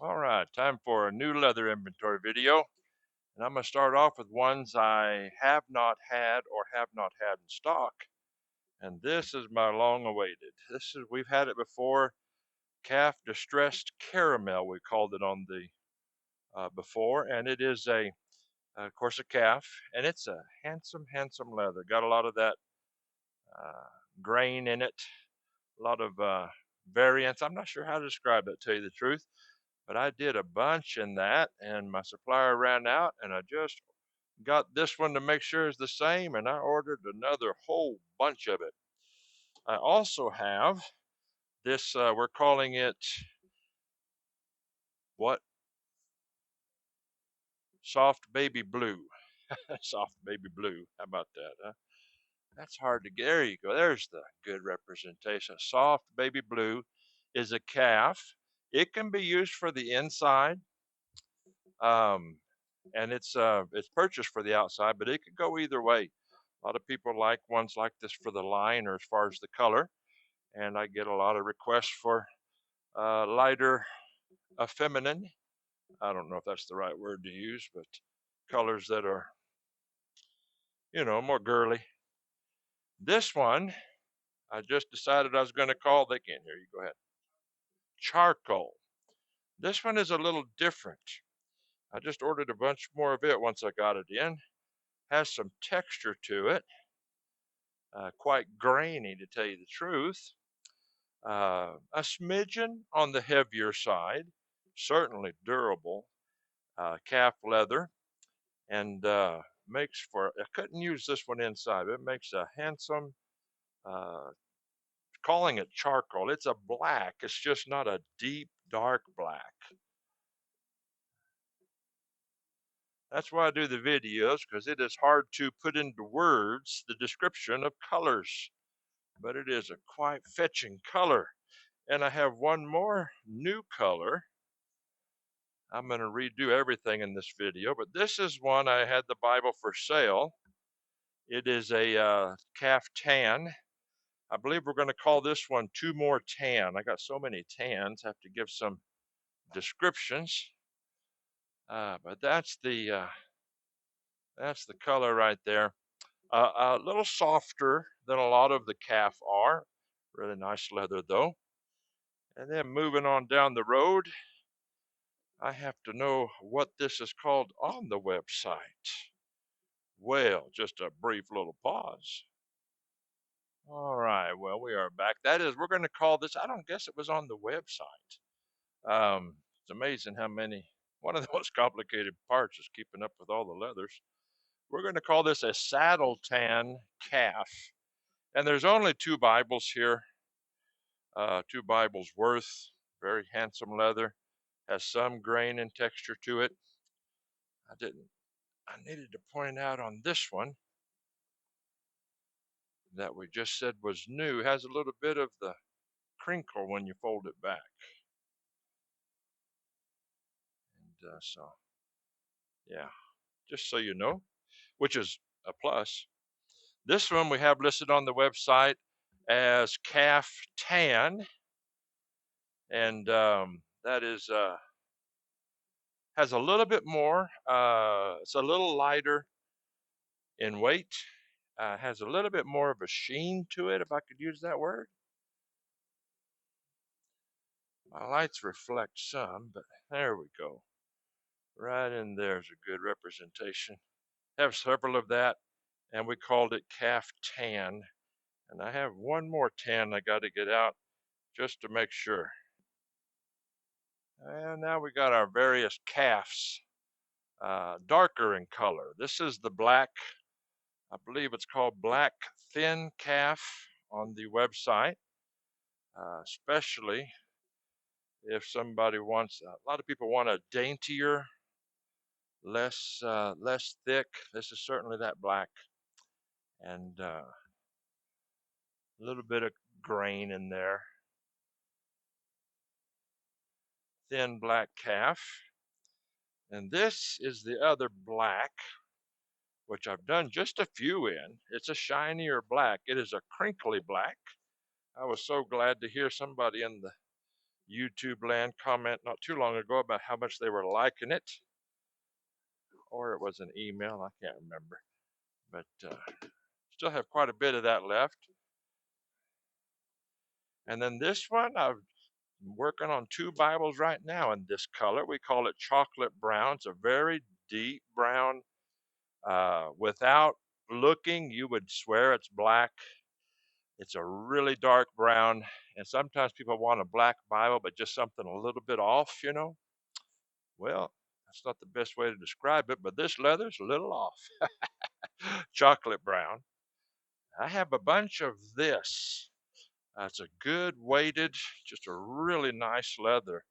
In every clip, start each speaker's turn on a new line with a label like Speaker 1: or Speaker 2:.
Speaker 1: All right, time for a new leather inventory video. And I'm going to start off with ones I have not had or have not had in stock. And this is my long awaited. We've had it before, calf distressed caramel, we called it on the before. And it is of course, a calf. And it's a handsome leather. Got a lot of that uh, grain in it, a lot of variants. I'm not sure how to describe it, to tell you the truth. But I did a bunch in that, and my supplier ran out, and I just got this one to make sure it's the same, and I ordered another whole bunch of it. I also have this, we're calling it what? Soft baby blue. Soft baby blue. How about that, huh? That's hard to get. There you go. There's the good representation. Soft baby blue is a calf. It can be used for the inside. Um, and it's purchased for the outside, but it could go either way. A lot of people like ones like this for the line or as far as the color, and I get a lot of requests for lighter, feminine. I don't know if that's the right word to use, but colors that are more girly. This one, I just decided I was going to call. They can't hear you. Go ahead. Charcoal. This one is a little different. I just ordered a bunch more of it once I got it in. Has some texture to it. Quite grainy, to tell you the truth. A smidgen on the heavier side, certainly durable, calf leather, and makes for, I couldn't use this one inside, it makes a handsome, uh, calling it charcoal. It's a black, it's just not a deep, dark black. That's why I do the videos, because it is hard to put into words the description of colors, but it is a quite fetching color. And I have one more new color. I'm going to redo everything in this video, but this is one I had the Bible for sale. It is a calf tan. I believe we're going to call this one Two More Tan. I got so many tans, I have to give some descriptions. But that's the color right there. A little softer than a lot of the calf are. Really nice leather though. And then moving on down the road, I have to know what this is called on the website. Well, just a brief little pause. All right, well, we are back. We're going to call this, I don't guess it was on the website. It's amazing how many, one of the most complicated parts is keeping up with all the leathers. We're going to call this a saddle tan calf. And there's only two Bibles here, two Bibles worth. Very handsome leather, has some grain and texture to it. I needed to point out on this one that we just said was new, has a little bit of the crinkle when you fold it back. And so, yeah, just so you know, which is a plus. This one we have listed on the website as calf tan, and that is has a little bit more. It's a little lighter in weight. Has a little bit more of a sheen to it, if I could use that word. My lights reflect some, but there we go. Right in there's a good representation. Have several of that, and we called it calf tan. And I have one more tan I got to get out just to make sure. And now we got our various calves, darker in color. This is the black, I believe it's called black thin calf on the website, especially if somebody wants, a lot of people want a daintier, less thick. This is certainly that black, and a little bit of grain in there. Thin black calf. And this is the other black, which I've done just a few in. It's a shinier black. It is a crinkly black. I was so glad to hear somebody in the YouTube land comment not too long ago about how much they were liking it, or it was an email, I can't remember, but still have quite a bit of that left. And then this one, I'm working on 2 Bibles right now in this color. We call it chocolate brown. It's a very deep brown. Without looking, you would swear it's black. It's a really dark brown, and sometimes people want a black Bible, but just something a little bit off, you know. Well, that's not the best way to describe it, but this leather's a little off. Chocolate brown. I have a bunch of this. It's a good weighted, just a really nice leather.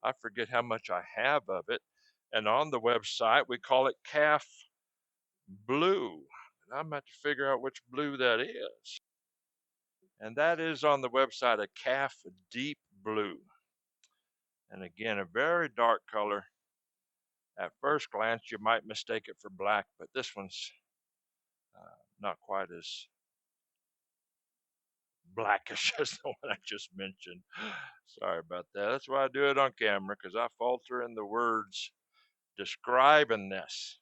Speaker 1: I forget how much I have of it. And on the website, we call it calf blue. And I'm going to figure out which blue that is. And that is on the website a calf deep blue. And again, a very dark color. At first glance, you might mistake it for black, but this one's not quite as blackish as the one I just mentioned. Sorry about that. That's why I do it on camera, because I falter in the words describing this.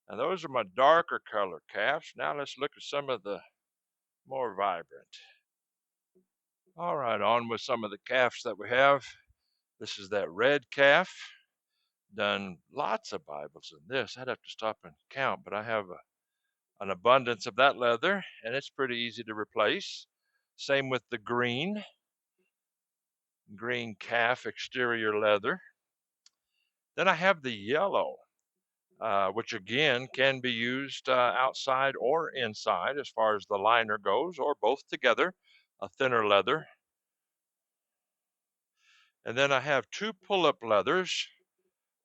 Speaker 1: And those are my darker color calves. Now let's look at some of the more vibrant. All right, on with some of the calves that we have. This is that red calf. Done lots of Bibles in this. I'd have to stop and count, but I have an abundance of that leather, and it's pretty easy to replace. Same with the green calf exterior leather. Then I have the yellow, which again can be used outside or inside as far as the liner goes, or both together, a thinner leather. And then I have 2 pull-up leathers.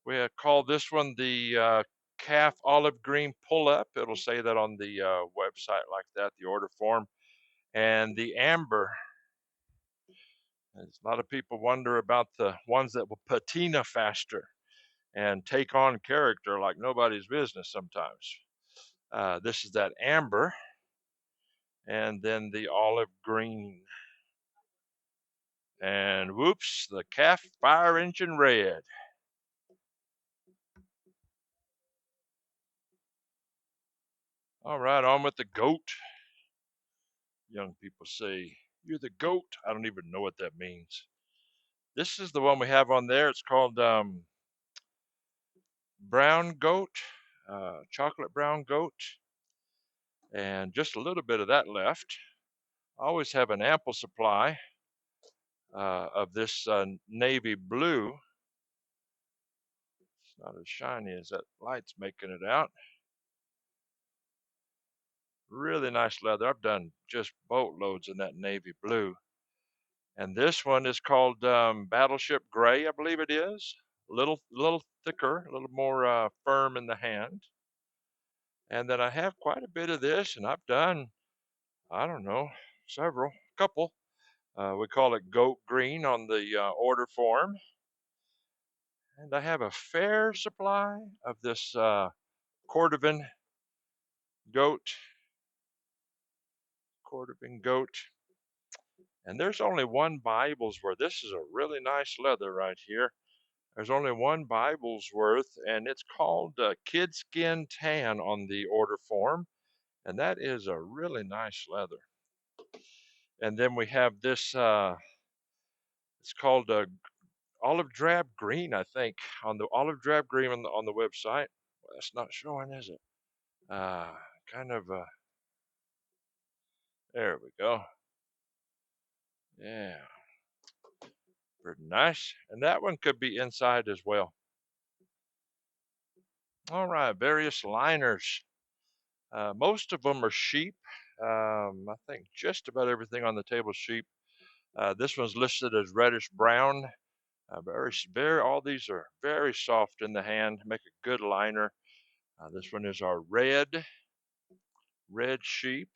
Speaker 1: We call this one the calf olive green pull-up. It'll say that on the website like that, the order form. And the amber. A lot of people wonder about the ones that will patina faster and take on character like nobody's business sometimes. This is that amber, and then the olive green. And whoops, the calf fire engine red. All right, on with the goat. Young people say, "You're the goat." I don't even know what that means. This is the one we have on there. It's called brown goat, chocolate brown goat. And just a little bit of that left. I always have an ample supply of this navy blue. It's not as shiny as that light's making it out. Really nice leather. I've done just boatloads in that navy blue. And this one is called Battleship Gray, I believe it is. A little thicker, a little more firm in the hand. And then I have quite a bit of this, and I've done, I don't know, couple. We call it goat green on the order form. And I have a fair supply of this Cordovan goat. And there's only one Bible's worth. This is a really nice leather right here. There's only one Bible's worth, and it's called Kid Skin Tan on the order form. And that is a really nice leather. And then we have this, it's called olive drab green, I think, on the olive drab green on the website. Well, that's not showing, is it? Kind of, there we go. Yeah, pretty nice. And that one could be inside as well. All right, various liners. Most of them are sheep. I think just about everything on the table is sheep. This one's listed as reddish brown. All these are very soft in the hand, make a good liner. This one is our red sheep.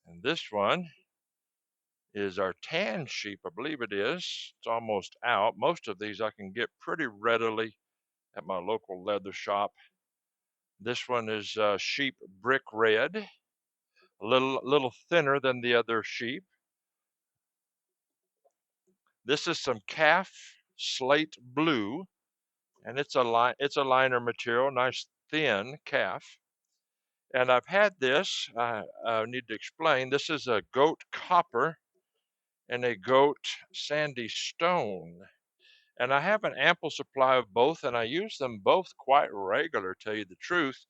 Speaker 1: And this one is our tan sheep, I believe it is. It's almost out. Most of these I can get pretty readily at my local leather shop. This one is sheep brick red, a little thinner than the other sheep. This is some calf slate blue, and it's a liner material, nice thin calf. And I've had this, I need to explain, this is a goat copper and a goat sandy stone. And I have an ample supply of both, and I use them both quite regular, tell you the truth.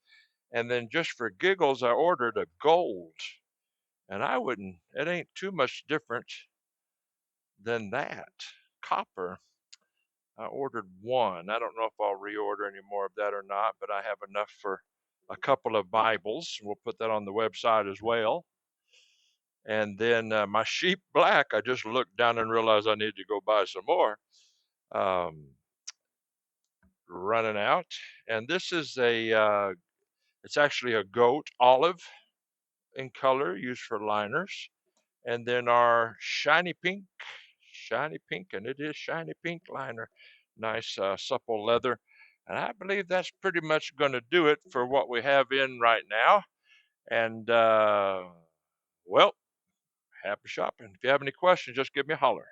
Speaker 1: And then just for giggles, I ordered a gold. And it ain't too much different than that. Copper. I ordered one. I don't know if I'll reorder any more of that or not, but I have enough for a couple of Bibles. We'll put that on the website as well. And then my sheep black, I just looked down and realized I need to go buy some more. Running out. And this is it's actually a goat olive in color, used for liners. And then our shiny pink, and it is shiny pink liner. Nice supple leather. And I believe that's pretty much going to do it for what we have in right now. And, well, happy shopping. If you have any questions, just give me a holler.